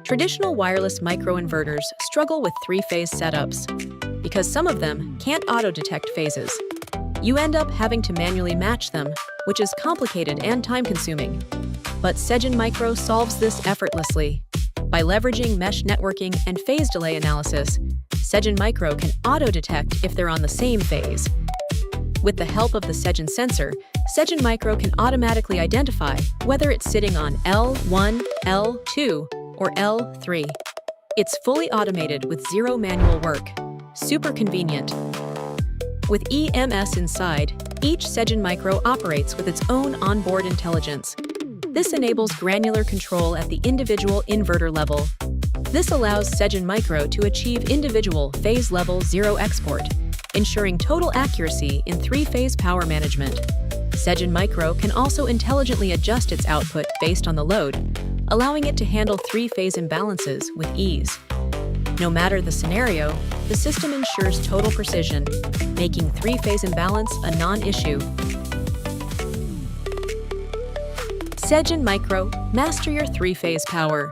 Traditional wireless microinverters struggle with three-phase setups because some of them can't auto-detect phases. You end up having to manually match them, which is complicated and time-consuming. But SigenMicro solves this effortlessly. By leveraging mesh networking and phase delay analysis, SigenMicro can auto-detect if they're on the same phase. With the help of the Sigen sensor, SigenMicro can automatically identify whether it's sitting on L1, L2, or L3. It's fully automated with zero manual work. Super convenient. With EMS inside, each SigenMicro operates with its own onboard intelligence. This enables granular control at the individual inverter level. This allows SigenMicro to achieve individual phase-level zero export, ensuring total accuracy in three-phase power management. SigenMicro can also intelligently adjust its output based on the load, allowing it to handle three-phase imbalances with ease. No matter the scenario, the system ensures total precision, making three-phase imbalance a non-issue. SigenMicro, master your three-phase power.